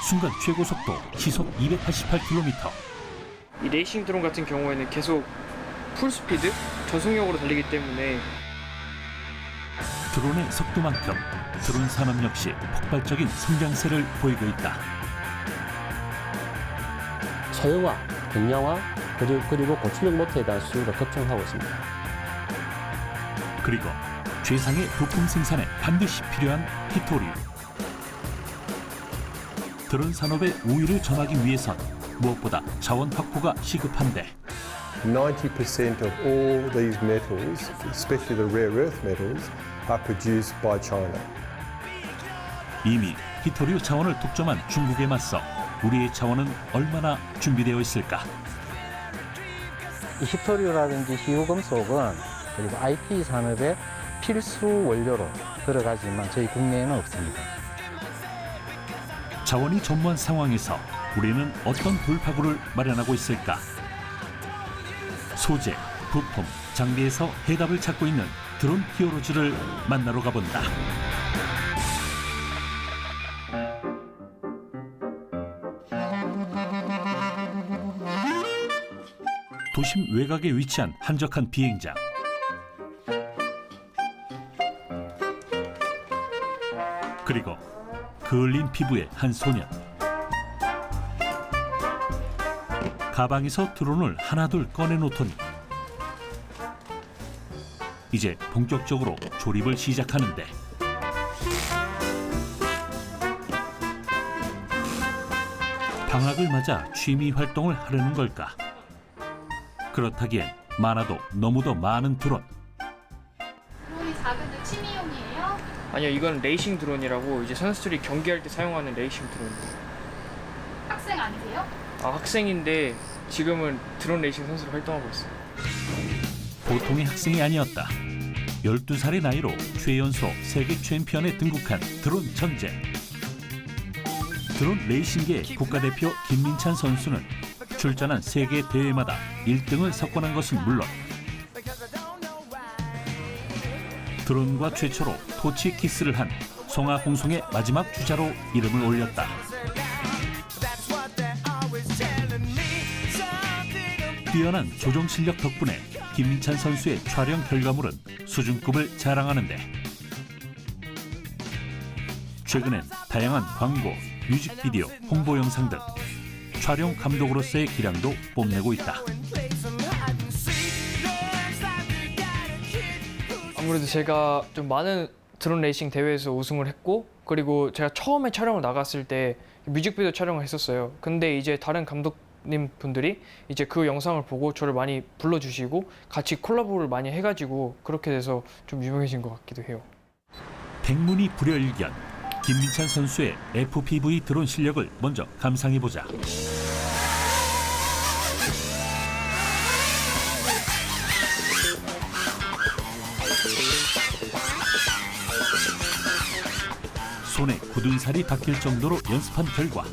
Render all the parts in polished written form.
순간 최고 속도 시속 288km. 이 레이싱 드론 같은 경우에는 계속 풀스피드, 저속력으로 달리기 때문에 드론의 속도만큼 드론 산업 역시 폭발적인 성장세를 보이고 있다. 차용화, 경량화, 그리고 고출력 모터에 대한 수요가 급증하고 있습니다. 그리고 최상의 부품 생산에 반드시 필요한 히토류. 드론 산업의 우위를 점하기 위해선 무엇보다 자원 확보가 시급한데 90% of all these metals, especially the rare earth metals, are produced by China. 이미 히토류 자원을 독점한 중국에 맞서 우리의 자원은 얼마나 준비되어 있을까? 이 히토류라든지 희우금속은 그리고 IP 산업의 필수 원료로 들어가지만 저희 국내에는 없습니다. 자원이 전무한 상황에서 우리는 어떤 돌파구를 마련하고 있을까? 소재, 부품, 장비에서 해답을 찾고 있는 드론 히어로즈를 만나러 가본다. 도심 외곽에 위치한 한적한 비행장. 그리고 그을린 피부의 한 소년. 가방에서 드론을 하나둘 꺼내놓더니 이제 본격적으로 조립을 시작하는데 방학을 맞아 취미 활동을 하려는 걸까? 그렇다기엔 많아도 너무도 많은 드론. 드론이 작은데 취미용이에요? 아니요, 이건 레이싱 드론이라고 이제 선수들이 경기할 때 사용하는 레이싱 드론이에요. 학생 아니세요? 학생인데 지금은 드론 레이싱 선수로 활동하고 있어요. 보통의 학생이 아니었다. 12살의 나이로 최연소 세계 챔피언에 등극한 드론 천재. 드론 레이싱계 국가대표 김민찬 선수는 출전한 세계 대회마다 1등을 석권한 것은 물론 드론과 최초로 토치 키스를 한 송하홍송의 마지막 주자로 이름을 올렸다. 뛰어난 조종 실력 덕분에 김민찬 선수의 촬영 결과물은 수준급을 자랑하는데 최근엔 다양한 광고, 뮤직비디오, 홍보 영상 등 촬영 감독으로서의 기량도 뽐내고 있다. 아무래도 제가 좀 많은 드론 레이싱 대회에서 우승을 했고, 그리고 제가 처음에 촬영을 나갔을 때 뮤직비디오 촬영을 했었어요. 근데 이제 다른 감독님 분들이 이제 그 영상을 보고 저를 많이 불러주시고 같이 콜라보를 많이 해가지고 그렇게 돼서 좀 유명해진 것 같기도 해요. 백문이 불여일견. 김민찬 선수의 FPV 드론 실력을 먼저 감상해보자. 손에 굳은 살이 박힐 정도로 연습한 결과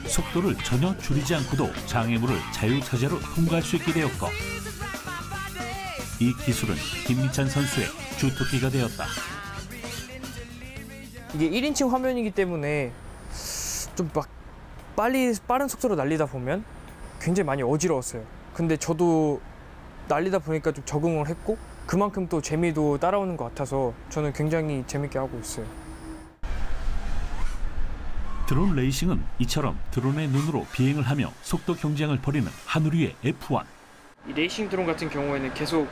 속도를 전혀 줄이지 않고도 장애물을 자유자재로 통과할 수 있게 되었고 이 기술은 김민찬 선수의 주특기가 되었다. 이게 1인칭 화면이기 때문에 좀 막 빠른 속도로 날리다 보면 굉장히 많이 어지러웠어요. 근데 저도 날리다 보니까 좀 적응을 했고 그만큼 또 재미도 따라오는 것 같아서 저는 굉장히 재밌게 하고 있어요. 드론 레이싱은 이처럼 드론의 눈으로 비행을 하며 속도 경쟁을 벌이는 하늘위의 F1. 이 레이싱 드론 같은 경우에는 계속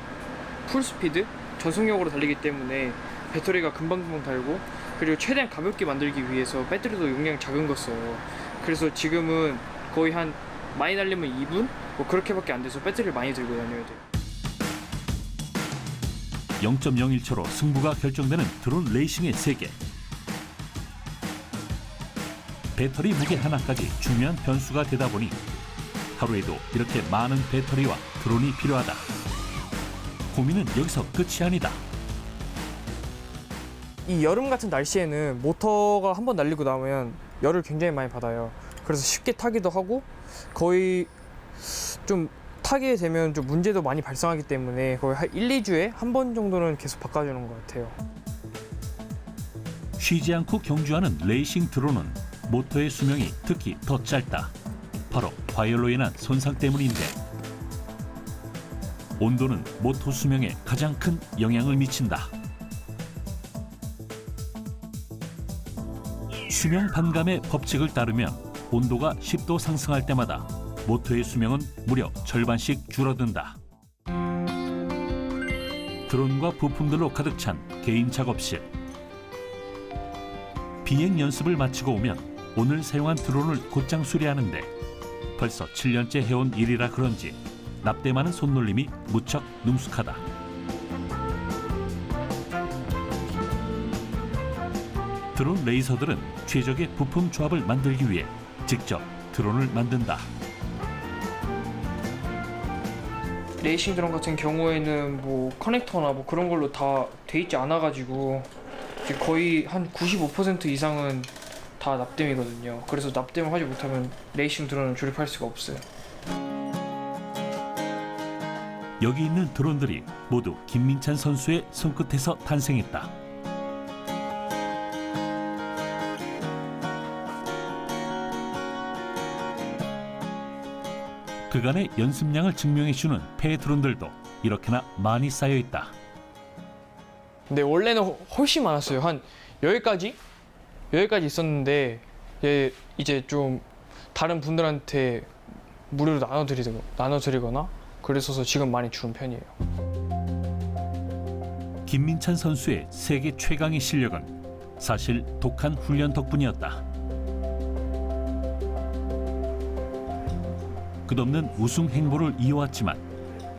풀스피드, 저속력으로 달리기 때문에 배터리가 금방금방 달고 그리고 최대한 가볍게 만들기 위해서 배터리도 용량이 작은 거 써요. 그래서 지금은 거의 한 많이 달리면 2분? 뭐 그렇게밖에 안 돼서 배터리를 많이 들고 다녀야 돼요. 0.01초로 승부가 결정되는 드론 레이싱의 세계. 배터리 무게 하나까지 중요한 변수가 되다 보니 하루에도 이렇게 많은 배터리와 드론이 필요하다. 고민은 여기서 끝이 아니다. 이 여름 같은 날씨에는 모터가 한번 날리고 나면 열을 굉장히 많이 받아요. 그래서 쉽게 타기도 하고 거의 좀 타게 되면 좀 문제도 많이 발생하기 때문에 거의 한 1, 2주에 한 번 정도는 계속 바꿔주는 것 같아요. 쉬지 않고 경주하는 레이싱 드론은 모터의 수명이 특히 더 짧다. 바로 과열로 인한 손상 때문인데 온도는 모터 수명에 가장 큰 영향을 미친다. 수명 반감의 법칙을 따르면 온도가 10도 상승할 때마다 모터의 수명은 무려 절반씩 줄어든다. 드론과 부품들로 가득 찬 개인 작업실. 비행 연습을 마치고 오면 오늘 사용한 드론을 곧장 수리하는데 벌써 7년째 해온 일이라 그런지 납땜 많은 손놀림이 무척 능숙하다. 드론 레이서들은 최적의 부품 조합을 만들기 위해 직접 드론을 만든다. 레이싱 드론 같은 경우에는 뭐 커넥터나 뭐 그런 걸로 다 돼 있지 않아가지고 이제 거의 한 95% 이상은 다 납땜이거든요. 그래서 납땜을 하지 못하면 레이싱 드론을 조립할 수가 없어요. 여기 있는 드론들이 모두 김민찬 선수의 손끝에서 탄생했다. 그간의 연습량을 증명해주는 폐 드론들도 이렇게나 많이 쌓여있다. 근데 원래는 훨씬 많았어요. 한 10가지 있었는데 이제 좀 다른 분들한테 무료로 나눠드리거나 그래서 지금 많이 줄은 편이에요. 김민찬 선수의 세계 최강의 실력은 사실 독한 훈련 덕분이었다. 끝없는 우승 행보를 이어왔지만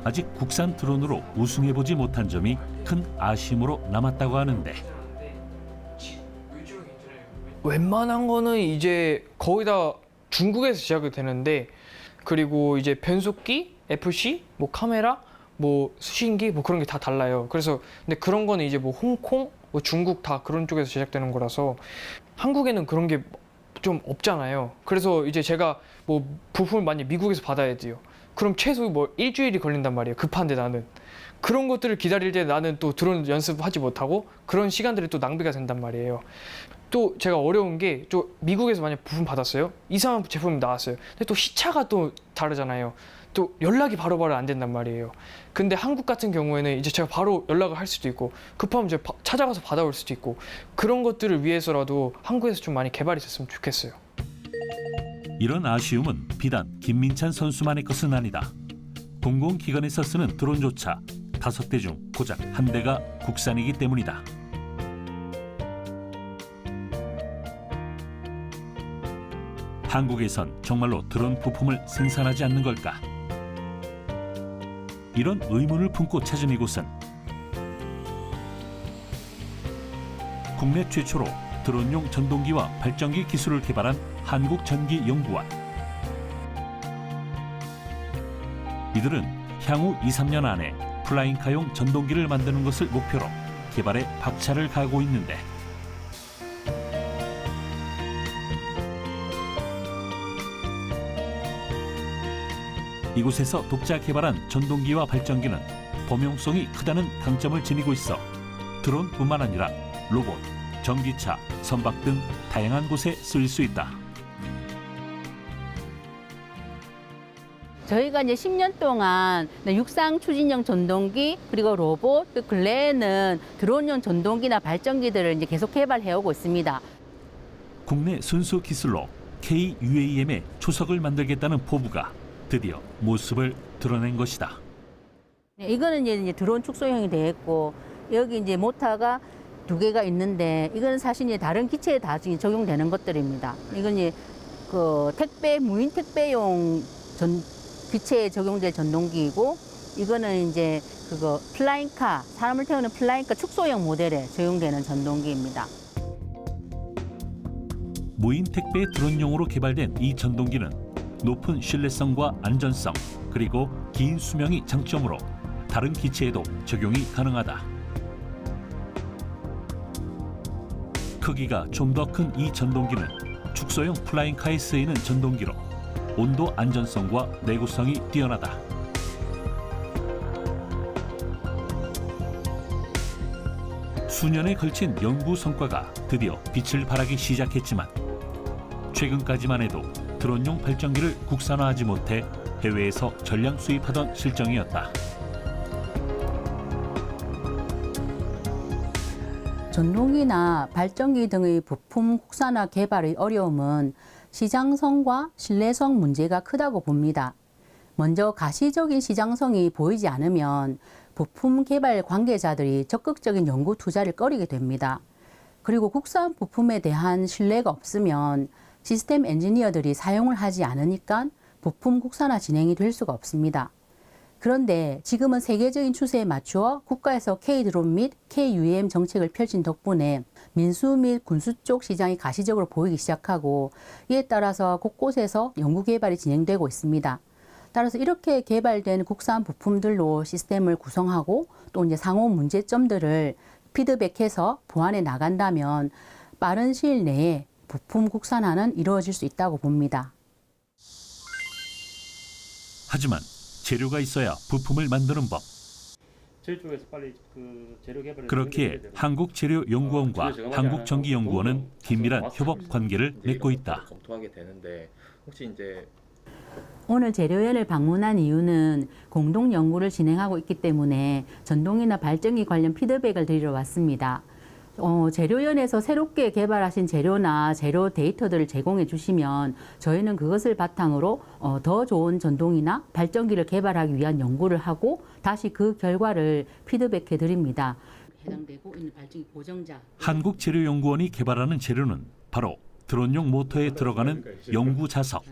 아직 국산 드론으로 우승해보지 못한 점이 큰 아쉬움으로 남았다고 하는데 웬만한 거는 이제 거의 다 중국에서 제작이 되는데 그리고 이제 변속기, FC, 뭐 카메라, 뭐 수신기 뭐 그런 게 다 달라요. 그래서 근데 그런 거는 이제 뭐 홍콩, 뭐 중국 다 그런 쪽에서 제작되는 거라서 한국에는 그런 게 좀 없잖아요. 그래서 이제 제가 뭐 부품을 많이 미국에서 받아야 돼요. 그럼 최소 뭐 일주일이 걸린단 말이에요. 급한데 나는 그런 것들을 기다릴 때 나는 또 드론 연습하지 못하고 그런 시간들이 또 낭비가 된단 말이에요. 또 제가 어려운 게 또 미국에서 만약 부품 받았어요. 이상한 제품이 나왔어요. 근데 또 시차가 또 다르잖아요. 또 연락이 바로바로 안 된단 말이에요. 근데 한국 같은 경우에는 이제 제가 바로 연락을 할 수도 있고 급하면 이제 찾아가서 받아올 수도 있고 그런 것들을 위해서라도 한국에서 좀 많이 개발이 됐으면 좋겠어요. 이런 아쉬움은 비단 김민찬 선수만의 것은 아니다. 공공기관에서 쓰는 드론조차 5대 중 고작 1대가 국산이기 때문이다. 한국에선 정말로 드론 부품을 생산하지 않는 걸까? 이런 의문을 품고 찾은 이곳은 국내 최초로 드론용 전동기와 발전기 기술을 개발한 한국전기연구원. 이들은 향후 2~3년 안에 플라잉카용 전동기를 만드는 것을 목표로 개발에 박차를 가하고 있는데 이곳에서 독자 개발한 전동기와 발전기는 범용성이 크다는 강점을 지니고 있어 드론뿐만 아니라 로봇, 전기차, 선박 등 다양한 곳에 쓰일 수 있다. 저희가 이제 10년 동안 육상 추진형 전동기 그리고 로봇 또 근래에는 드론용 전동기나 발전기들을 이제 계속 개발해 오고 있습니다. 국내 순수 기술로 KUAM의 초석을 만들겠다는 포부가 드디어 모습을 드러낸 것이다. 이거는 이제 드론 축소형이 되어 있고 여기 이제 모터가 2개가 있는데 이거는 사실 이제 다른 기체에 다 적용되는 것들입니다. 이건 이제 그 무인 택배용 기체에 적용될 전동기이고 이거는 이제 그거 플라잉카 사람을 태우는 플라잉카 축소형 모델에 적용되는 전동기입니다. 무인 택배 드론용으로 개발된 이 전동기는 높은 신뢰성과 안전성 그리고 긴 수명이 장점으로 다른 기체에도 적용이 가능하다. 크기가 좀 더 큰 이 전동기는 축소용 플라잉카에 쓰이는 전동기로 온도 안전성과 내구성이 뛰어나다. 수년에 걸친 연구 성과가 드디어 빛을 발하기 시작했지만 최근까지만 해도 드론용 발전기를 국산화하지 못해 해외에서 전량 수입하던 실정이었다. 전동기나 발전기 등의 부품 국산화 개발의 어려움은 시장성과 신뢰성 문제가 크다고 봅니다. 먼저 가시적인 시장성이 보이지 않으면 부품 개발 관계자들이 적극적인 연구 투자를 꺼리게 됩니다. 그리고 국산 부품에 대한 신뢰가 없으면 시스템 엔지니어들이 사용을 하지 않으니까 부품 국산화 진행이 될 수가 없습니다. 그런데 지금은 세계적인 추세에 맞추어 국가에서 K-드론 및 K-UAM 정책을 펼친 덕분에 민수 및 군수 쪽 시장이 가시적으로 보이기 시작하고 이에 따라서 곳곳에서 연구 개발이 진행되고 있습니다. 따라서 이렇게 개발된 국산 부품들로 시스템을 구성하고 또 이제 상호 문제점들을 피드백해서 보완해 나간다면 빠른 시일 내에 부품 국산화는 이루어질 수 있다고 봅니다. 하지만 재료가 있어야 부품을 만드는 법. 저희 쪽에서 빨리 그 재료 개발을 그렇기에 한국재료연구원과 한국전기연구원은 긴밀한 협업 관계를 맺고 있다. 검토하게 되는데 혹시 이제 오늘 재료연을 방문한 이유는 공동 연구를 진행하고 있기 때문에 전동이나 발전기 관련 피드백을 드리러 왔습니다. 재료연에서 새롭게 개발하신 재료나 재료 데이터들을 제공해 주시면 저희는 그것을 바탕으로 더 좋은 전동이나 발전기를 개발하기 위한 연구를 하고 다시 그 결과를 피드백해 드립니다. 해당되고 있는 발전기 고정자. 한국재료연구원이 개발하는 재료는 바로 드론용 모터에 들어가는 연구자석.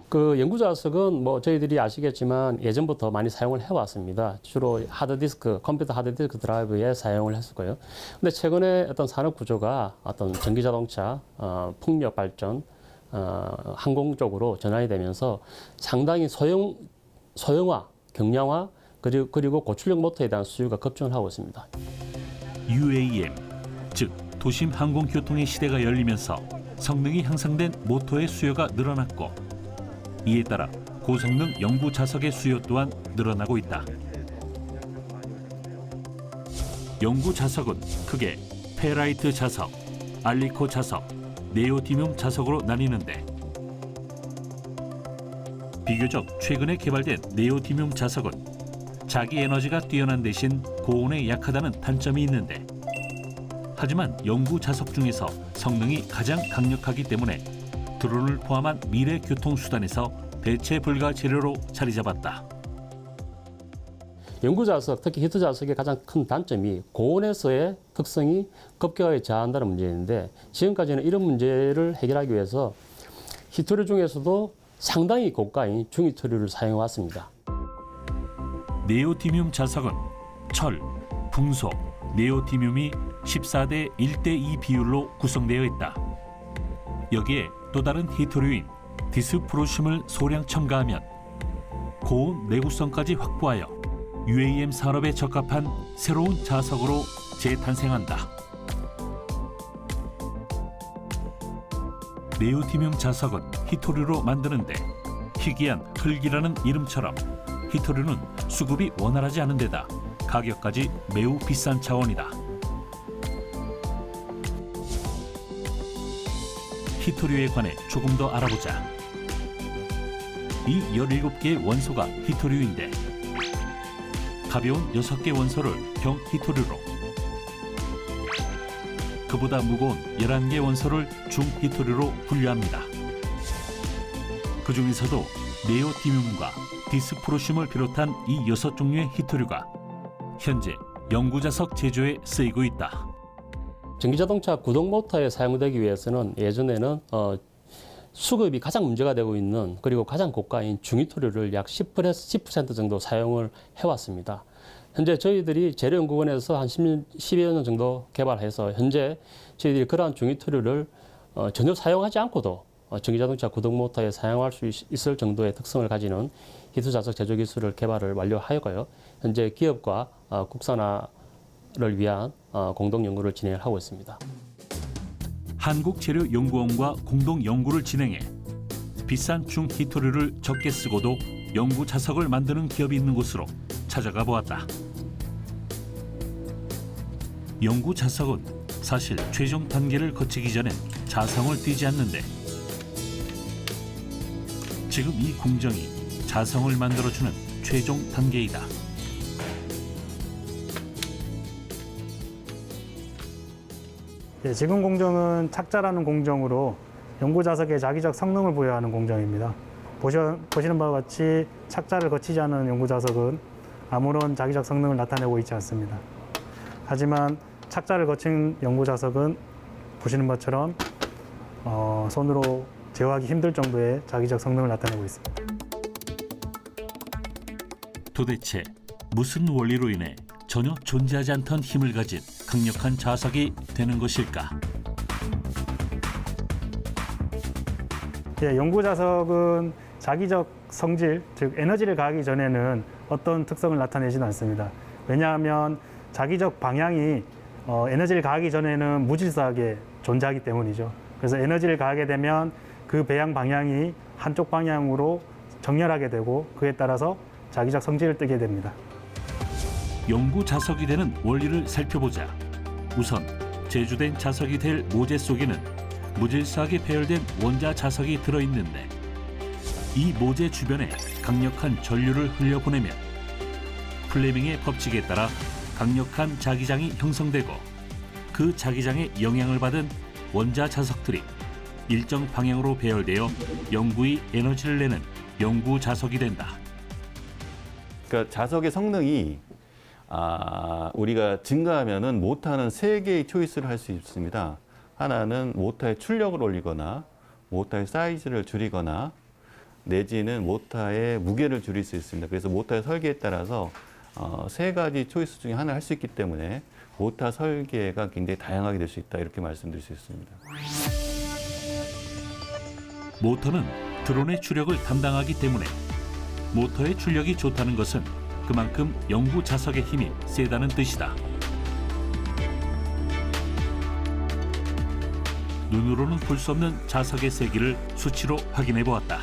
그 연구자석은 뭐 저희들이 아시겠지만 예전부터 많이 사용을 해왔습니다. 주로 하드디스크, 컴퓨터 하드디스크 드라이브에 사용을 했었고요. 근데 최근에 어떤 산업 구조가 어떤 전기자동차, 풍력 발전, 항공 쪽으로 전환이 되면서 상당히 소형화, 경량화 그리고 고출력 모터에 대한 수요가 급증을 하고 있습니다. UAM, 즉 도심 항공교통의 시대가 열리면서 성능이 향상된 모터의 수요가 늘어났고 이에 따라 고성능 연구 자석의 수요 또한 늘어나고 있다. 연구 자석은 크게 페라이트 자석, 알리코 자석, 네오디뮴 자석으로 나뉘는데 비교적 최근에 개발된 네오디뮴 자석은 자기 에너지가 뛰어난 대신 고온에 약하다는 단점이 있는데 하지만 연구 자석 중에서 성능이 가장 강력하기 때문에 드론을 포함한 미래 교통수단에서 대체 불가 재료로 자리 잡았다. 연구자석, 특히 히트자석의 가장 큰 단점이 고온에서의 특성이 급격하게 저하한다는 문제인데 지금까지는 이런 문제를 해결하기 위해서 히토류 중에서도 상당히 고가인 중히토류를 사용해왔습니다. 네오디뮴 자석은 철, 풍소, 네오디뮴이 14대 1대2 비율로 구성되어 있다. 여기에 또 다른 히토류인 디스프로슘을 소량 첨가하면 고온 내구성까지 확보하여 UAM 산업에 적합한 새로운 자석으로 재탄생한다. 네오디뮴 자석은 히토류로 만드는데 희귀한 흙이라는 이름처럼 히토류는 수급이 원활하지 않은 데다 가격까지 매우 비싼 차원이다. 히토류에 관해 조금 더 알아보자. 이 17개의 원소가 히토류인데 가벼운 6개 원소를 경히토류로 그보다 무거운 11개 원소를 중히토류로 분류합니다. 그 중에서도 네오디뮴과 디스프로슘을 비롯한 이 6종류의 히토류가 현재 연구자석 제조에 쓰이고 있다. 전기자동차 구동 모터에 사용되기 위해서는 예전에는 수급이 가장 문제가 되고 있는 그리고 가장 고가인 중히토류를 약 10% 정도 사용을 해왔습니다. 현재 저희들이 재료연구원에서 한 10여 년 정도 개발해서 현재 저희들이 그러한 중히토류를 전혀 사용하지 않고도 전기자동차 구동 모터에 사용할 수 있을 정도의 특성을 가지는 히트자석 제조 기술을 개발을 완료하였고요. 현재 기업과 국산화를 위한 공동 연구를 진행하고 있습니다. 한국재료연구원과 공동 연구를 진행해 비싼 중히토류를 적게 쓰고도 연구 자석을 만드는 기업이 있는 곳으로 찾아가 보았다. 영구 자석은 사실 최종 단계를 거치기 전엔 자성을 띠지 않는데 지금 이 공정이 자성을 만들어주는 최종 단계이다. 예, 지금 공정은 착자라는 공정으로 연구 자석에 자기적 성능을 부여하는 공정입니다. 보시는 바와 같이 착자를 거치지 않은 연구 자석은 아무런 자기적 성능을 나타내고 있지 않습니다. 하지만 착자를 거친 연구 자석은 보시는 것처럼 손으로 제어하기 힘들 정도의 자기적 성능을 나타내고 있습니다. 도대체 무슨 원리로 인해 전혀 존재하지 않던 힘을 가진 강력한 자석이 되는 것일까? 예, 연구 자석은 자기적 성질, 즉 에너지를 가하기 전에는 어떤 특성을 나타내지는 않습니다. 왜냐하면 자기적 방향이 에너지를 가하기 전에는 무질서하게 존재하기 때문이죠. 그래서 에너지를 가하게 되면 그 배양 방향이 한쪽 방향으로 정렬하게 되고 그에 따라서 자기적 성질을 띠게 됩니다. 영구 자석이 되는 원리를 살펴보자. 우선 제조된 자석이 될 모재 속에는 무질서하게 배열된 원자 자석이 들어있는데 이 모재 주변에 강력한 전류를 흘려보내면 플레밍의 법칙에 따라 강력한 자기장이 형성되고 그 자기장에 영향을 받은 원자 자석들이 일정 방향으로 배열되어 영구히 에너지를 내는 영구 자석이 된다. 그러니까 자석의 성능이 우리가 증가하면은 모터는 세 개의 초이스를 할 수 있습니다. 하나는 모터의 출력을 올리거나 모터의 사이즈를 줄이거나 내지는 모터의 무게를 줄일 수 있습니다. 그래서 모터의 설계에 따라서 세 가지 초이스 중에 하나를 할 수 있기 때문에 모터 설계가 굉장히 다양하게 될 수 있다 이렇게 말씀드릴 수 있습니다. 모터는 드론의 추력을 담당하기 때문에 모터의 출력이 좋다는 것은 그만큼 영구 자석의 힘이 세다는 뜻이다. 눈으로는 볼 수 없는 자석의 세기를 수치로 확인해 보았다.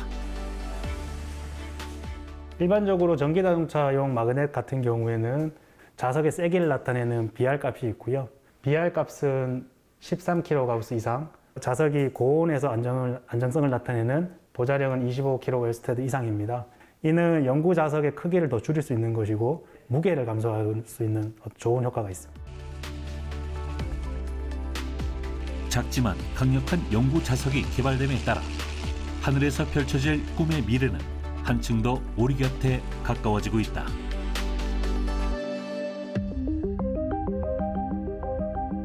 일반적으로 전기자동차용 마그넷 같은 경우에는 자석의 세기를 나타내는 BR 값이 있고요. BR 값은 13kgauss 이상, 자석이 고온에서 안정성을 나타내는 보자력은 25kWh 이상입니다. 이는 영구 자석의 크기를 더 줄일 수 있는 것이고 무게를 감소할 수 있는 좋은 효과가 있습니다. 작지만 강력한 영구 자석이 개발됨에 따라 하늘에서 펼쳐질 꿈의 미래는 한층 더 우리 곁에 가까워지고 있다.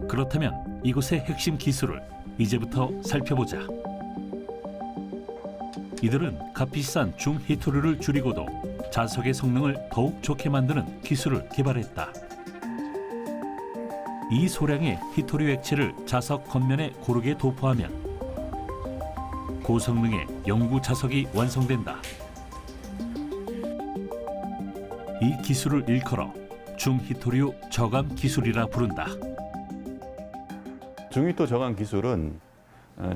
그렇다면 이곳의 핵심 기술을 이제부터 살펴보자. 이들은 값비싼 중히토류를 줄이고도 자석의 성능을 더욱 좋게 만드는 기술을 개발했다. 이 소량의 히토류 액체를 자석 겉면에 고르게 도포하면 고성능의 영구 자석이 완성된다. 이 기술을 일컬어 중히토류 저감 기술이라 부른다. 중히토 저감 기술은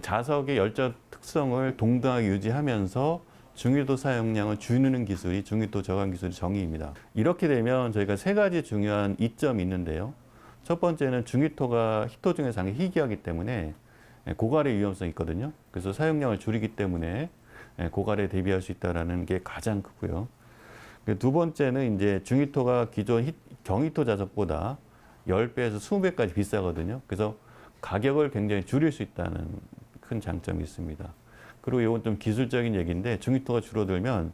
자석의 열적 특성을 동등하게 유지하면서 중히토 사용량을 줄이는 기술이 중히토 저감 기술의 정의입니다. 이렇게 되면 저희가 세 가지 중요한 이점이 있는데요. 첫 번째는 중히토가 히토 중에 상당히 희귀하기 때문에 고갈의 위험성이 있거든요. 그래서 사용량을 줄이기 때문에 고갈에 대비할 수 있다는 게 가장 크고요. 두 번째는 이제 중히토가 기존 경히토 자석보다 10배에서 20배까지 비싸거든요. 그래서 가격을 굉장히 줄일 수 있다는 큰 장점이 있습니다. 그리고 이건 좀 기술적인 얘기인데 중히토가 줄어들면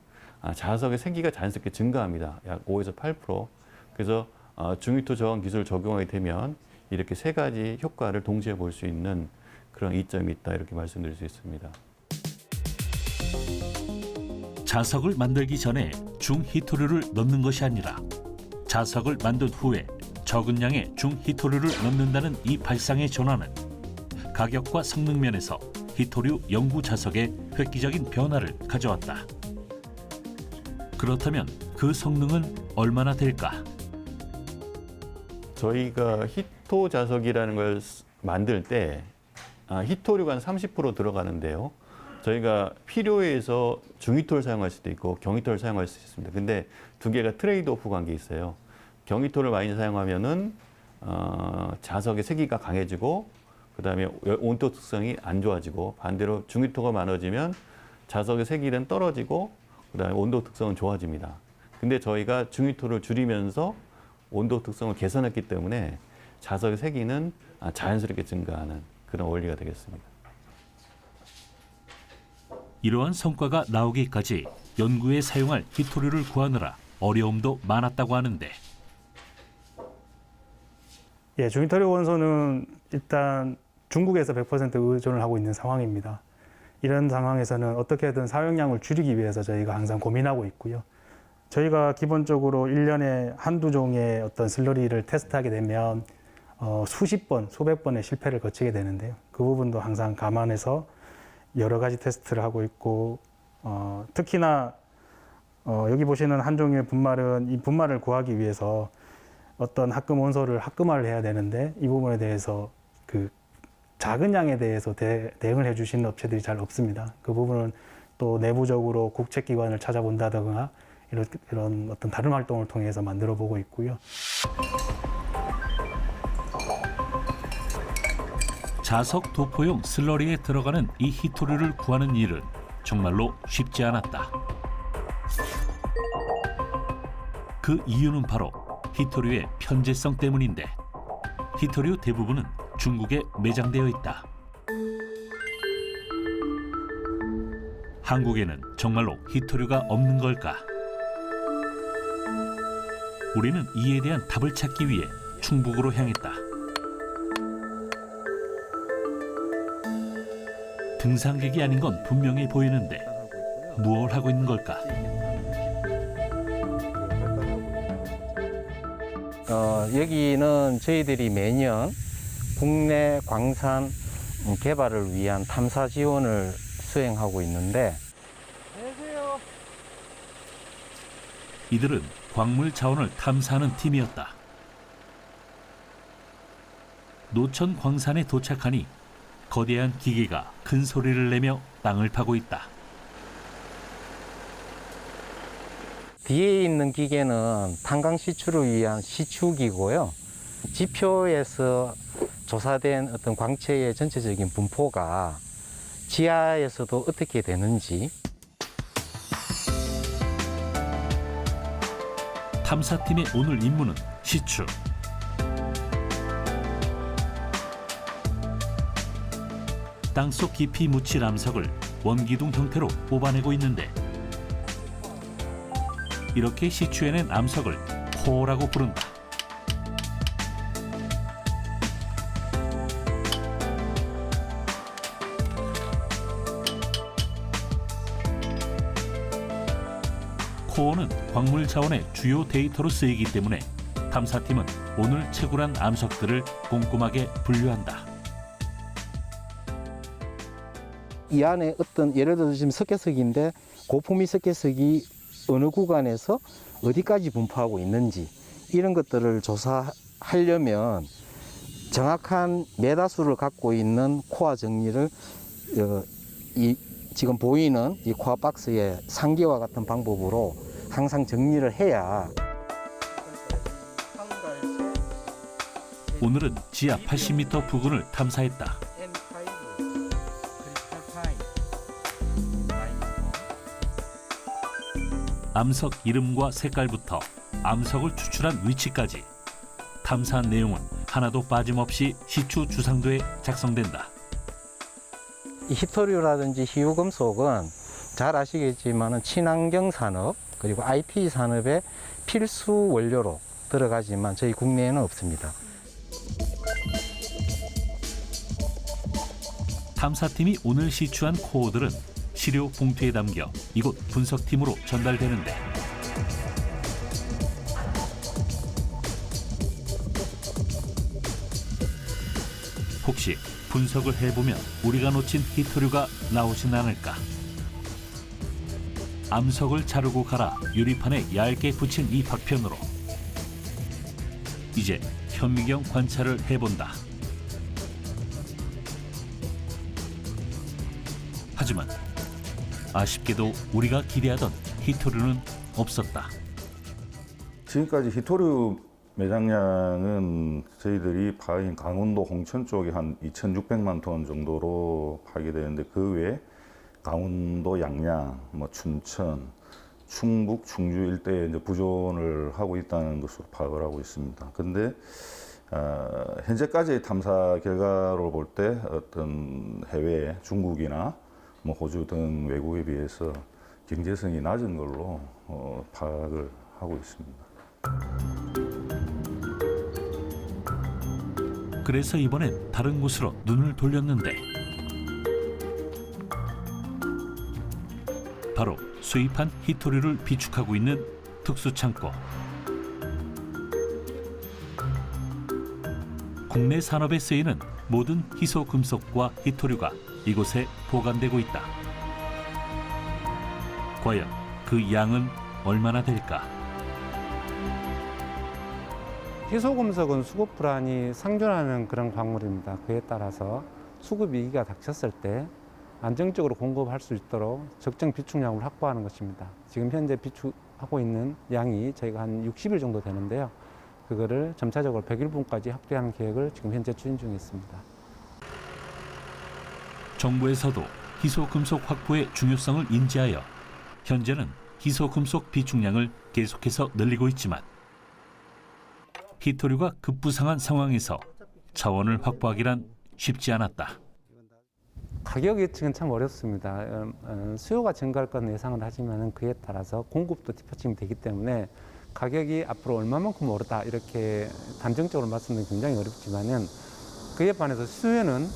자석의 세기가 자연스럽게 증가합니다. 약 5에서 8%. 그래서 중히토 저감 기술을 적용하게 되면 이렇게 세 가지 효과를 동시에 볼 수 있는 그런 이점이 있다 이렇게 말씀드릴 수 있습니다. 자석을 만들기 전에 중히토류를 넣는 것이 아니라 자석을 만든 후에 적은 양의 중히토류를 넣는다는 이 발상의 전환은 가격과 성능 면에서 히토류 영구 자석의 획기적인 변화를 가져왔다. 그렇다면 그 성능은 얼마나 될까? 저희가 히토 자석이라는 걸 만들 때 히토류가 한 30% 들어가는데요. 저희가 필요에 의해서 중히토를 사용할 수도 있고 경히토를 사용할 수 있습니다. 근데 두 개가 트레이드 오프 관계에 있어요. 경히토를 많이 사용하면은 자석의 세기가 강해지고 그다음에 온도 특성이 안 좋아지고 반대로 중위토가 많아지면 자석의 세기는 떨어지고 그다음에 온도 특성은 좋아집니다. 근데 저희가 중위토를 줄이면서 온도 특성을 개선했기 때문에 자석의 세기는 자연스럽게 증가하는 그런 원리가 되겠습니다. 이러한 성과가 나오기까지 연구에 사용할 히토류를 구하느라 어려움도 많았다고 하는데 예, 중위토류 원소는 일단 중국에서 100% 의존을 하고 있는 상황입니다. 이런 상황에서는 어떻게든 사용량을 줄이기 위해서 저희가 항상 고민하고 있고요. 저희가 기본적으로 1년에 한두 종의 어떤 슬러리를 테스트하게 되면 수십 번, 수백 번의 실패를 거치게 되는데요. 그 부분도 항상 감안해서 여러 가지 테스트를 하고 있고 특히나 여기 보시는 한 종의 분말은 이 분말을 구하기 위해서 어떤 합금 원소를 합금화를 해야 되는데 이 부분에 대해서 그 작은 양에 대해서 대응을 해주시는 업체들이 잘 없습니다. 그 부분은 또 내부적으로 국책기관을 찾아본다든가 이런 어떤 다른 활동을 통해서 만들어 보고 있고요. 자석 도포용 슬러리에 들어가는 이 히토류를 구하는 일은 정말로 쉽지 않았다. 그 이유는 바로 히토류의 편제성 때문인데 히토류 대부분은 중국에 매장되어 있다. 한국에는 정말로 히토류가 없는 걸까? 우리는 이에 대한 답을 찾기 위해 충북으로 향했다. 등산객이 아닌 건 분명해 보이는데 무엇을 하고 있는 걸까? 여기는 저희들이 매년 국내 광산 개발을 위한 탐사 지원을 수행하고 있는데 이들은 광물 자원을 탐사하는 팀이었다. 노천 광산에 도착하니 거대한 기계가 큰 소리를 내며 땅을 파고 있다. 뒤에 있는 기계는 탄광 시추를 위한 시추기고요. 지표에서 조사된 어떤 광채의 전체적인 분포가 지하에서도 어떻게 되는지 탐사팀의 오늘 임무는 시추. 땅속 깊이 묻힌 암석을 원기둥 형태로 뽑아내고 있는데 이렇게 시추해낸 암석을 코어라고 부른다. 코어는 광물 자원의 주요 데이터로 쓰이기 때문에 탐사팀은 오늘 채굴한 암석들을 꼼꼼하게 분류한다. 이 안에 어떤 예를 들어서 지금 석회석인데 고품위 석회석이 어느 구간에서 어디까지 분포하고 있는지 이런 것들을 조사하려면 정확한 메다수를 갖고 있는 코어 정리를 이 지금 보이는 이 코어 박스의 상기와 같은 방법으로 항상 정리를 해야 오늘은 지하 80m 부근을 탐사했다. 암석 이름과 색깔부터 암석을 추출한 위치까지 탐사한 내용은 하나도 빠짐없이 시추 주상도에 작성된다. 이 히토류라든지 희유금속은 잘 아시겠지만 친환경 산업 그리고 IT 산업의 필수 원료로 들어가지만 저희 국내에는 없습니다. 탐사팀이 오늘 시추한 코어들은 시료 봉투에 담겨 이곳 분석팀으로 전달되는데 혹시 분석을 해보면 우리가 놓친 히토류가 나오진 않을까? 암석을 자르고 갈아 유리판에 얇게 붙인 이 박편으로 이제 현미경 관찰을 해본다. 하지만 아쉽게도 우리가 기대하던 히토류는 없었다. 지금까지 히토류 매장량은 저희들이 파인 강원도 홍천 쪽에 한 2,600만 톤 정도로 팔게 되는데 그 외에 강원도 양양, 춘천, 충북, 충주 일대에 이제 부존을 하고 있다는 것으로 파악을 하고 있습니다. 근데 현재까지의 탐사 결과로 볼 때 어떤 해외, 중국이나 호주 등 외국에 비해서 경제성이 낮은 걸로 파악을 하고 있습니다. 그래서 이번엔 다른 곳으로 눈을 돌렸는데 바로 수입한 히토류를 비축하고 있는 특수창고. 국내 산업에 쓰이는 모든 희소금속과 히토류가 이곳에 보관되고 있다. 과연 그 양은 얼마나 될까? 희소금속은 수급 불안이 상존하는 그런 광물입니다. 그에 따라서 수급 위기가 닥쳤을 때 안정적으로 공급할 수 있도록 적정 비축량을 확보하는 것입니다. 지금 현재 비축하고 있는 양이 저희가 한 60일 정도 되는데요. 그거를 점차적으로 100일분까지 확대하는 계획을 지금 현재 추진 중에 있습니다. 정부에서도 희소금속 확보의 중요성을 인지하여 현재는 희소금속 비축량을 계속해서 늘리고 있지만 히토류가 급부상한 상황에서 자원을 확보하기란 쉽지 않았다. 가격 예측은 참 어렵습니다. 수요가 증가할 건 예상을 하지만 그에 따라서 공급도 뒷받침이 되기 때문에 가격이 앞으로 얼마만큼 오르다 이렇게 단정적으로 말씀드리기 굉장히 어렵지만은 그에 반해서 수요는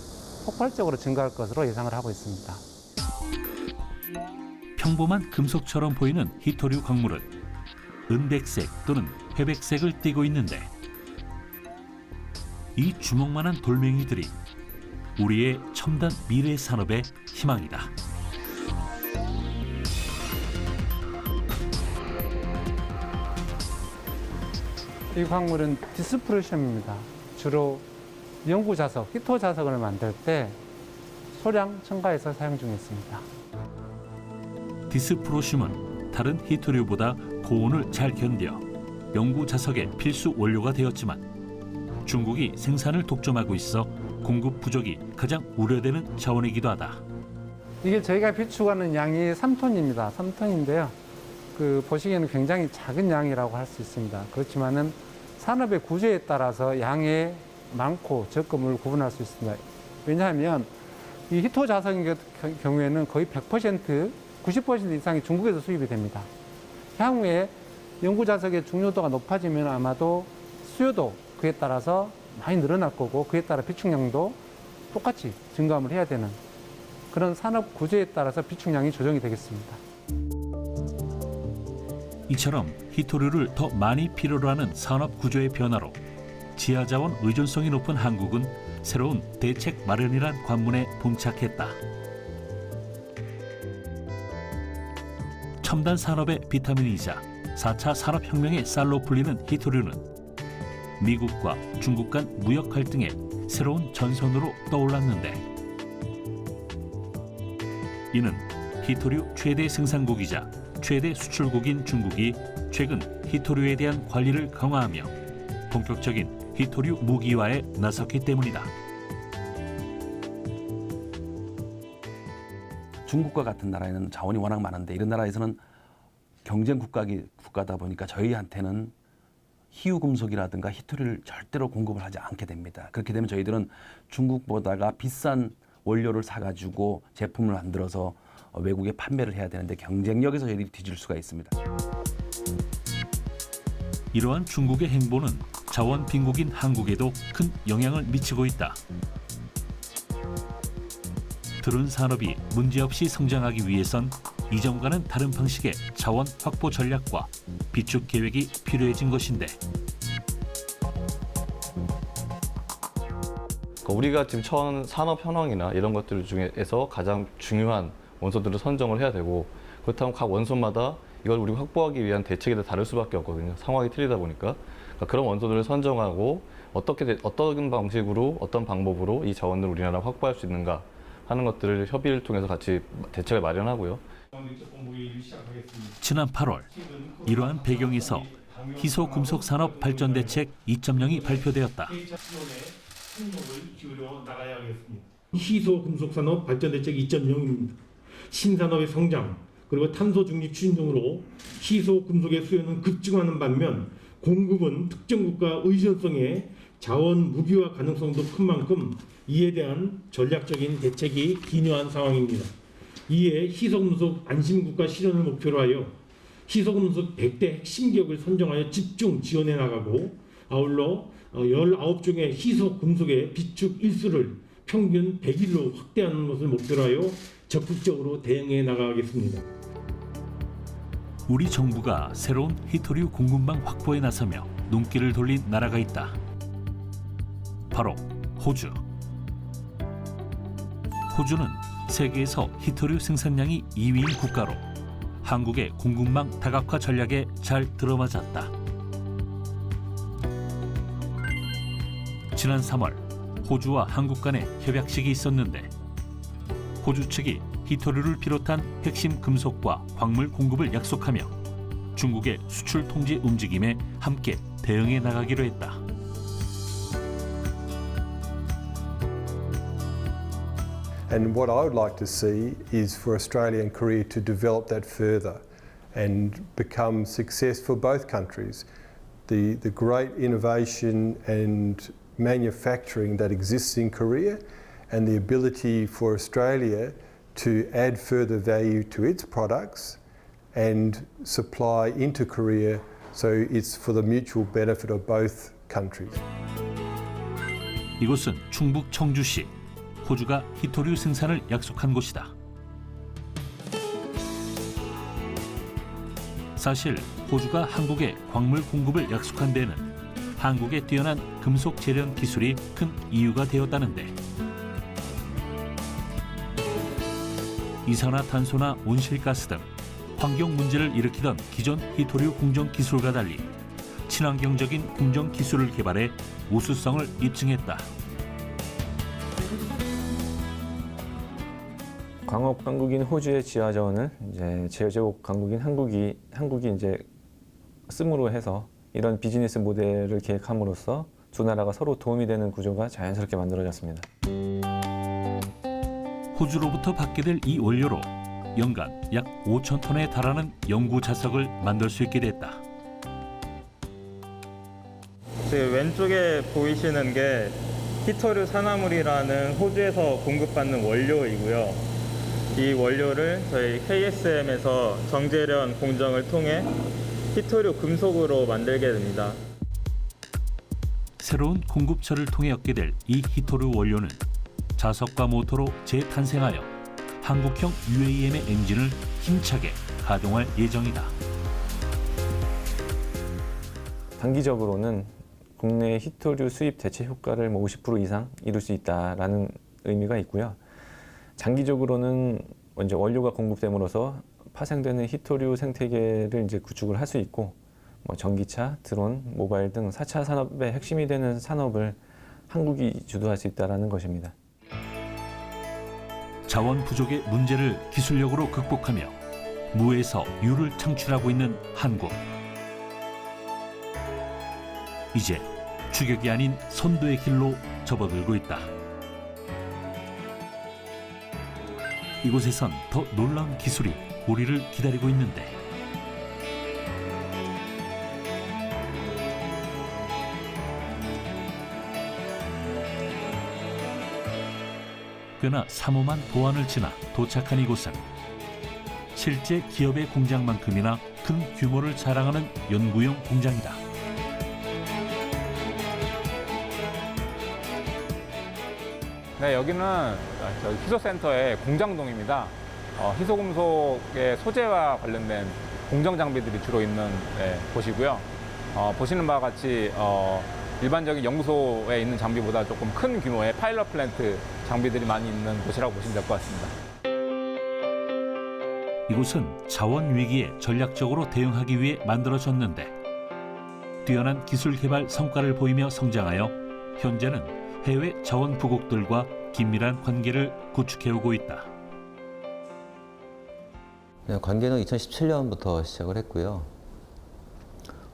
폭발적으로 증가할 것으로 예상을 하고 있습니다. 평범한 금속처럼 보이는 히토류 광물은 은백색 또는 회백색을 띠고 있는데 이 주먹만한 돌멩이들이 우리의 첨단 미래 산업의 희망이다. 이 광물은 디스프로시움입니다. 주로 연구 자석, 히토 자석을 만들 때 소량 첨가해서 사용 중에 있습니다. 디스프로슘은 다른 히토류보다 고온을 잘 견뎌 연구 자석의 필수 원료가 되었지만 중국이 생산을 독점하고 있어 공급 부족이 가장 우려되는 자원이기도 하다. 이게 저희가 비축하는 양이 3톤입니다. 3톤인데요. 보시기에는 굉장히 작은 양이라고 할 수 있습니다. 그렇지만은 산업의 구조에 따라서 양의 많고 적음을 구분할 수 있습니다. 왜냐하면 이 히토 자석의 경우에는 거의 100%, 90% 이상이 중국에서 수입이 됩니다. 향후에 연구 자석의 중요도가 높아지면 아마도 수요도 그에 따라서 많이 늘어날 거고 그에 따라 비축량도 똑같이 증감을 해야 되는 그런 산업 구조에 따라서 비축량이 조정이 되겠습니다. 이처럼 히토류를 더 많이 필요로 하는 산업 구조의 변화로 지하자원 의존성이 높은 한국은 새로운 대책 마련이란 관문에 봉착했다. 첨단 산업의 비타민이자 4차 산업혁명의 쌀로 불리는 히토류는 미국과 중국 간 무역 갈등의 새로운 전선으로 떠올랐는데 이는 히토류 최대 생산국이자 최대 수출국인 중국이 최근 히토류에 대한 관리를 강화하며 본격적인 히토류 무기화에 나섰기 때문이다. 중국과 같은 나라에는 자원이 워낙 많은데 이런 나라에서는 경쟁 국가다 보니까 저희한테는 희유금속이라든가 히토류를 절대로 공급을 하지 않게 됩니다. 그렇게 되면 저희들은 중국보다가 비싼 원료를 사가지고 제품을 만들어서 외국에 판매를 해야 되는데 경쟁력에서 저희들이 뒤질 수가 있습니다. 이러한 중국의 행보는 자원 빈국인 한국에도 큰 영향을 미치고 있다. 드론 산업이 문제없이 성장하기 위해선 이전과는 다른 방식의 자원 확보 전략과 비축 계획이 필요해진 것인데 우리가 지금 처한 산업 현황이나 이런 것들 중에서 가장 중요한 원소들을 선정을 해야 되고 그렇다면 각 원소마다 이걸 우리가 확보하기 위한 대책이 다 다를 수밖에 없거든요. 상황이 틀리다 보니까 그러니까 그런 원소들을 선정하고 어떤 방식으로 어떤 방법으로 이 자원을 우리나라가 확보할 수 있는가 하는 것들을 협의를 통해서 같이 대책을 마련하고요. 지난 8월 이러한 배경에서 희소금속 산업 발전 대책 2.0이 발표되었다. 희소금속 산업 발전 대책 2.0입니다. 신산업의 성장 그리고 탄소 중립 추진 등으로 희소금속의 수요는 급증하는 반면 공급은 특정 국가 의존성에 자원 무기화 가능성도 큰 만큼 이에 대한 전략적인 대책이 기묘한 상황입니다. 이에 희소금속 안심국가 실현을 목표로 하여 희소금속 100대 핵심 기업을 선정하여 집중 지원해 나가고 아울러 19종의 희소금속의 비축 일수를 평균 100일로 확대하는 것을 목표로 하여 적극적으로 대응해 나가겠습니다. 우리 정부가 새로운 희토류 공급망 확보에 나서며 눈길을 돌린 나라가 있다. 바로 호주. 호주는 세계에서 희토류 생산량이 2위인 국가로 한국의 공급망 다각화 전략에 잘 들어맞았다. 지난 3월 호주와 한국 간의 협약식이 있었는데 호주 측이 희토류를 비롯한 핵심 금속과 광물 공급을 약속하며 중국의 수출 통제 움직임에 함께 대응해 나가기로 했다. And what I would like to see is for Australia and Korea to develop that further and become success for both countries. The great innovation and manufacturing that exists in Korea and the ability for Australia to add further value to its products and supply into Korea so it's for the mutual benefit of both countries. 이곳은 충북 청주시. 호주가 희토류 생산을 약속한 곳이다. 사실 호주가 한국에 광물 공급을 약속한 데는 한국의 뛰어난 금속 재련 기술이 큰 이유가 되었다는데 이산화탄소나 온실가스 등 환경 문제를 일으키던 기존 희토류 공정 기술과 달리 친환경적인 공정 기술을 개발해 우수성을 입증했다. 광업 강국인 호주의 지하자원을 이제 제조국 강국인 한국이 이제 씀으로 해서 이런 비즈니스 모델을 계획함으로써 두 나라가 서로 도움이 되는 구조가 자연스럽게 만들어졌습니다. 호주로부터 받게 될 이 원료로 연간 약 5천 톤에 달하는 영구 자석을 만들 수 있게 됐다. 왼쪽에 보이시는 게 희토류 산화물이라는 호주에서 공급받는 원료이고요. 이 원료를 저희 KSM에서 정제련 공정을 통해 희토류 금속으로 만들게 됩니다. 새로운 공급처를 통해 얻게 될 이 희토류 원료는 자석과 모터로 재탄생하여 한국형 UAM의 엔진을 힘차게 가동할 예정이다. 단기적으로는 국내 희토류 수입 대체 효과를 50% 이상 이룰 수 있다라는 의미가 있고요. 장기적으로는 이제 원료가 공급됨으로써 파생되는 희토류 생태계를 이제 구축을 할 수 있고, 전기차, 드론, 모바일 등 4차 산업의 핵심이 되는 산업을 한국이 주도할 수 있다는 것입니다. 자원 부족의 문제를 기술력으로 극복하며 무에서 유를 창출하고 있는 한국. 이제 추격이 아닌 선도의 길로 접어들고 있다. 이곳에선 더 놀라운 기술이 우리를 기다리고 있는데 꽤나 삼엄한 보안을 지나 도착한 이곳은 실제 기업의 공장만큼이나 큰 규모를 자랑하는 연구용 공장이다. 네, 여기는 희소센터의 공장동입니다. 희소금속의 소재와 관련된 공정 장비들이 주로 있는 곳이고요. 보시는 바와 같이 일반적인 연구소에 있는 장비보다 조금 큰 규모의 파일럿 플랜트 장비들이 많이 있는 곳이라고 보시면 될 것 같습니다. 이곳은 자원 위기에 전략적으로 대응하기 위해 만들어졌는데 뛰어난 기술 개발 성과를 보이며 성장하여 현재는 해외 자원 부국들과 긴밀한 관계를 구축해오고 있다. 관계는 2017년부터 시작을 했고요.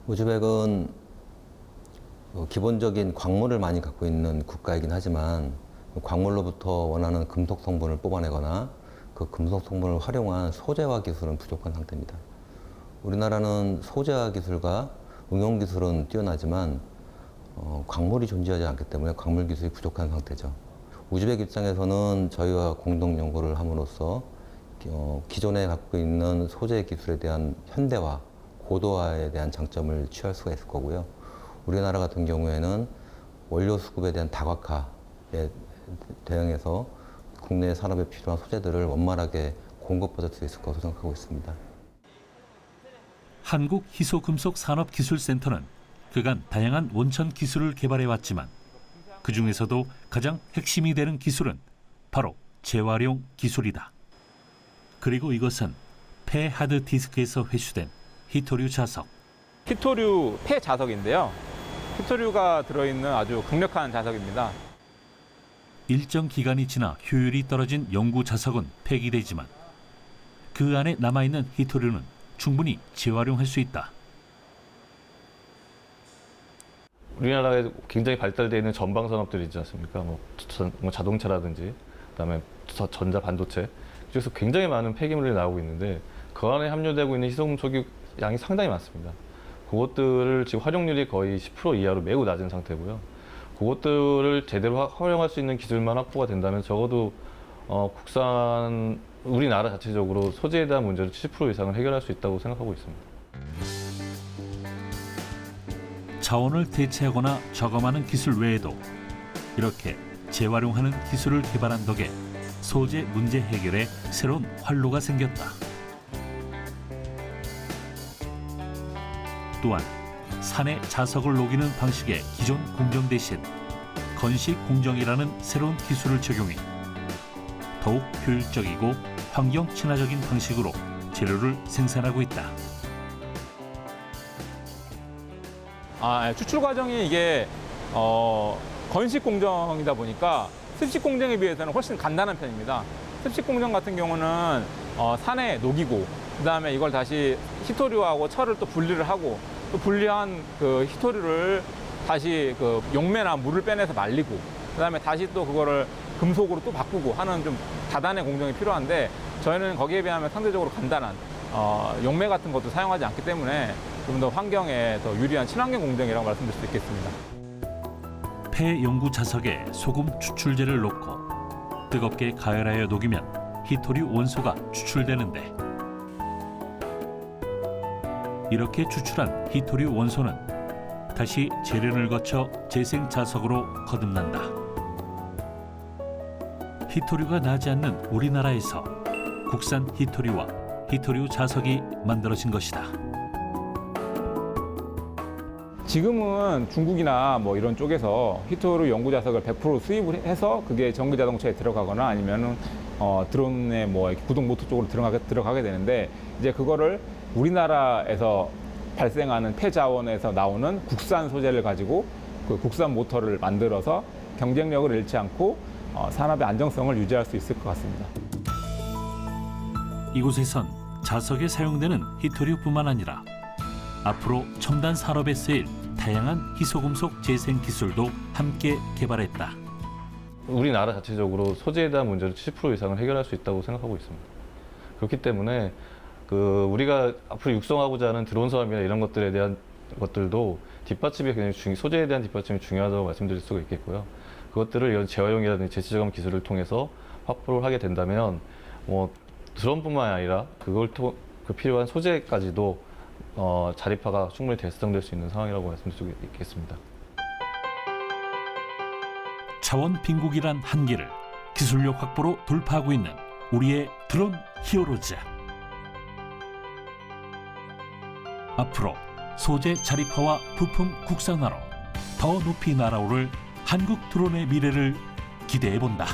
우즈벡은 기본적인 광물을 많이 갖고 있는 국가이긴 하지만 광물로부터 원하는 금속 성분을 뽑아내거나 그 금속 성분을 활용한 소재화 기술은 부족한 상태입니다. 우리나라는 소재화 기술과 응용 기술은 뛰어나지만 광물이 존재하지 않기 때문에 광물 기술이 부족한 상태죠. 우즈벡 입장에서는 저희와 공동 연구를 함으로써 기존에 갖고 있는 소재 기술에 대한 현대화, 고도화에 대한 장점을 취할 수가 있을 거고요. 우리나라 같은 경우에는 원료 수급에 대한 다각화에 대응해서 국내 산업에 필요한 소재들을 원만하게 공급받을 수 있을 것으로 생각하고 있습니다. 한국희소금속산업기술센터는 그간 다양한 원천 기술을 개발해왔지만 그중에서도 가장 핵심이 되는 기술은 바로 재활용 기술이다. 그리고 이것은 폐 하드디스크에서 회수된 히토류 자석. 히토류 폐 자석인데요. 히토류가 들어있는 아주 강력한 자석입니다. 일정 기간이 지나 효율이 떨어진 영구 자석은 폐기되지만 그 안에 남아있는 히토류는 충분히 재활용할 수 있다. 우리나라에 굉장히 발달되어 있는 전방 산업들이 있지 않습니까? 뭐 자동차라든지 그다음에 전자 반도체 그래서 굉장히 많은 폐기물이 나오고 있는데 그 안에 함유되고 있는 희소금속이 양이 상당히 많습니다. 그것들을 지금 활용률이 거의 10% 이하로 매우 낮은 상태고요. 그것들을 제대로 활용할 수 있는 기술만 확보가 된다면 적어도 우리나라 자체적으로 소재에 대한 문제를 70% 이상을 해결할 수 있다고 생각하고 있습니다. 자원을 대체하거나 저감하는 기술 외에도 이렇게 재활용하는 기술을 개발한 덕에 소재 문제 해결에 새로운 활로가 생겼다. 또한 산의 자석을 녹이는 방식의 기존 공정 대신 건식 공정이라는 새로운 기술을 적용해 더욱 효율적이고 환경 친화적인 방식으로 재료를 생산하고 있다. 추출 과정이 이게 건식 공정이다 보니까 습식 공정에 비해서는 훨씬 간단한 편입니다. 습식 공정 같은 경우는 산에 녹이고 그다음에 이걸 다시 히토류하고 철을 또 분리를 하고 또 분리한 그 히토류를 다시 그 용매나 물을 빼내서 말리고 그다음에 다시 또 그거를 금속으로 또 바꾸고 하는 좀 다단의 공정이 필요한데 저희는 거기에 비하면 상대적으로 간단한 용매 같은 것도 사용하지 않기 때문에 좀 더 환경에 더 유리한 친환경 공정이라고 말씀드릴 수 있겠습니다. 폐 영구 자석에 소금 추출제를 넣고 뜨겁게 가열하여 녹이면 히토류 원소가 추출되는데 이렇게 추출한 히토류 원소는 다시 재련을 거쳐 재생 자석으로 거듭난다. 히토류가 나지 않는 우리나라에서 국산 히토류와 히토류 자석이 만들어진 것이다. 지금은 중국이나 뭐 이런 쪽에서 히토류 영구 자석을 100% 수입을 해서 그게 전기 자동차에 들어가거나 아니면은 드론에 뭐 구동 모터 쪽으로 들어가게 되는데 이제 그거를 우리나라에서 발생하는 폐 자원에서 나오는 국산 소재를 가지고 그 국산 모터를 만들어서 경쟁력을 잃지 않고 산업의 안정성을 유지할 수 있을 것 같습니다. 이곳에선 자석에 사용되는 히토류뿐만 아니라 앞으로 첨단 산업에 쓰일 다양한 희소금속 재생 기술도 함께 개발했다. 우리나라 자체적으로 소재에 대한 문제를 70% 이상을 해결할 수 있다고 생각하고 있습니다. 그렇기 때문에 우리가 앞으로 육성하고자 하는 드론 사업이나 이런 것들에 대한 것들도 뒷받침이 굉장히 소재에 대한 뒷받침이 중요하다고 말씀드릴 수가 있겠고요. 그것들을 이런 재활용이라든지 재치저감 기술을 통해서 확보를 하게 된다면 뭐 드론뿐만 아니라 그 필요한 소재까지도 자립화가 충분히 달성될 수 있는 상황이라고 말씀드릴 수 있겠습니다. 차원 빈국이란 한계를 기술력 확보로 돌파하고 있는 우리의 드론 히어로즈. 앞으로 소재 자립화와 부품 국산화로 더 높이 날아오를 한국 드론의 미래를 기대해본다.